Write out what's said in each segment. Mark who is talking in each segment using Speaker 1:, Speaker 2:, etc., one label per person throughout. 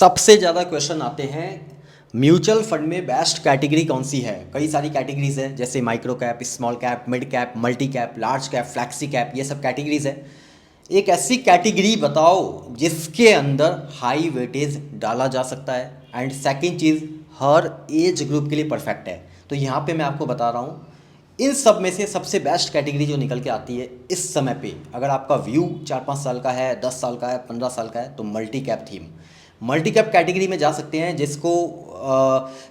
Speaker 1: सबसे ज़्यादा क्वेश्चन आते हैं म्यूचुअल फंड में बेस्ट कैटेगरी कौन सी है। कई सारी कैटेगरीज है जैसे micro cap, small cap, mid cap, multi cap, large cap, flexi cap, ये सब कैटेगरीज है। एक ऐसी कैटेगरी बताओ जिसके अंदर हाई वेटेज डाला जा सकता है and second cheese her age group के लिए परफेक्ट है। तो यहाँ पे मैं आपको बता रहा हूँ इन सब में से सबसे बेस्ट कैटेगरी जो निकल के आती है इस समय पे, अगर आपका व्यू 4-5 साल का है, 10 साल का है, 15 साल का है, तो multi cap theme, multi cap category में जा सकते हैं। जिसको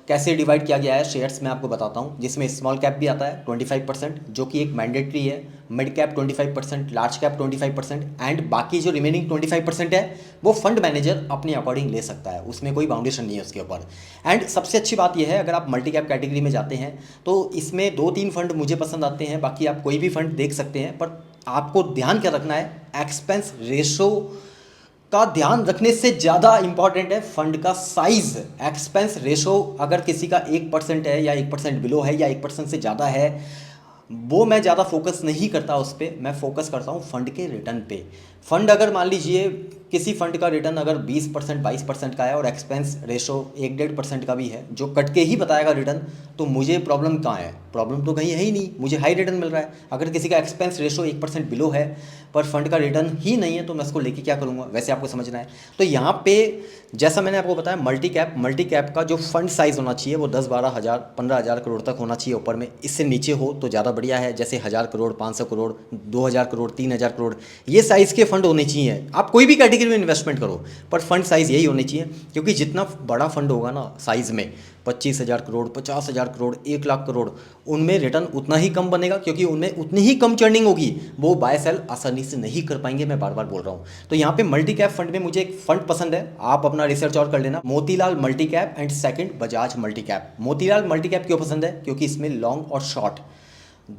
Speaker 1: कैसे डिवाइड किया गया है शेयर्स में आपको बताता हूँ, जिसमें स्मॉल कैप भी आता है 25% जो कि एक मैंडेटरी है, mid cap 25%, large cap 25% and बाकी जो रिमेनिंग 25% है वो फंड मैनेजर अपने अकॉर्डिंग ले सकता है, उसमें कोई बाउंडेशन नहीं है उसके ऊपर। एंड सबसे अच्छी बात यह है अगर आप मल्टी कैप कैटेगरी में जाते हैं तो इसमें 2-3 फंड मुझे पसंद आते हैं, बाकी आप कोई भी फंड देख सकते हैं। पर आपको ध्यान क्या रखना है, एक्सपेंस रेशो का ध्यान रखने से ज़्यादा इंपॉर्टेंट है फंड का साइज। एक्सपेंस रेशो अगर किसी का 1% है या 1% बिलो है या 1% से ज़्यादा है, वो मैं ज़्यादा फोकस नहीं करता उस पर, मैं फोकस करता हूँ फंड के रिटर्न पे। फंड अगर मान लीजिए किसी फंड का रिटर्न अगर 20% 22% का है और एक्सपेंस रेशो 1-1.5% का भी है जो कट के ही बताएगा रिटर्न, तो मुझे प्रॉब्लम कहाँ है? प्रॉब्लम तो कहीं है ही नहीं, मुझे हाई रिटर्न मिल रहा है। अगर किसी का एक्सपेंस रेशो 1% बिलो है पर फंड का रिटर्न ही नहीं है तो मैं उसको लेके क्या करूँगा, वैसे आपको समझना है। तो यहाँ पे जैसा मैंने आपको बताया मल्टी कैप का जो फंड साइज़ होना चाहिए वो 10-12 हज़ार 15 हज़ार करोड़ तक होना चाहिए ऊपर में, इससे नीचे हो तो ज़्यादा बढ़िया है। जैसे 1000 करोड़, 500 करोड़, 2000 करोड़, 3000 करोड़, ये साइज़ के फंड होने चाहिए। आप कोई भी कैटेगरी में इन्वेस्टमेंट करो पर फंड साइज़ यही होनी चाहिए, क्योंकि जितना बड़ा फंड होगा ना साइज़ में, 25,000 करोड़, 50,000 करोड़, 1 लाख करोड़, उनमें रिटर्न उतना ही कम बनेगा क्योंकि उनमें उतनी ही कम चर्निंग होगी, वो बाय सेल आसानी से नहीं कर पाएंगे। मैं बार बार बोल रहा हूँ। तो यहाँ पे मल्टी कैप फंड में मुझे एक फंड पसंद है, आप अपना रिसर्च और कर लेना, Motilal multi cap and second Bajaj multi cap. Motilal multi cap क्यों पसंद है? क्योंकि इसमें लॉन्ग और शॉर्ट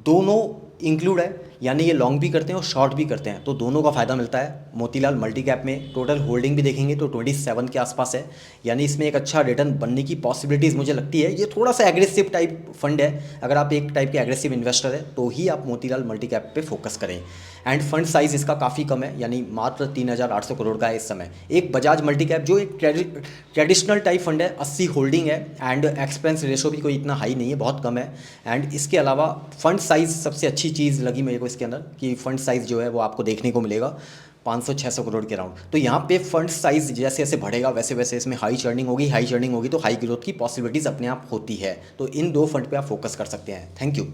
Speaker 1: दोनों इंक्लूड है, यानी ये लॉन्ग भी करते हैं और शॉर्ट भी करते हैं, तो दोनों का फ़ायदा मिलता है। मोतीलाल मल्टी कैप में टोटल होल्डिंग भी देखेंगे तो 27 के आसपास है, यानी इसमें एक अच्छा रिटर्न बनने की पॉसिबिलिटीज़ मुझे लगती है। ये थोड़ा सा एग्रेसिव टाइप फंड है, अगर आप एक टाइप के एग्रेसिव इन्वेस्टर है तो ही आप मोतीलाल मल्टी कैप पे फोकस करें। एंड फंड साइज़ इसका काफ़ी कम है, यानी मात्र 3800 करोड़ का है इस समय। एक बजाज मल्टी कैप जो एक ट्रेडिशनल टाइप फंड है, 80 होल्डिंग है एंड एक्सपेंस रेशो भी कोई इतना हाई नहीं है, बहुत कम है। एंड इसके अलावा फंड साइज़ सबसे अच्छी चीज़ लगी मेरे को इसके अंदर कि फंड साइज़ जो है वो आपको देखने को मिलेगा 500-600 करोड़ के राउंड। तो यहाँ पे फंड साइज़ जैसे जैसे बढ़ेगा वैसे वैसे इसमें हाई चर्निंग होगी तो हाई ग्रोथ की पॉसिबिलिटीज़ अपने आप होती है। तो इन दो फंड पे आप फोकस कर सकते हैं। Thank you.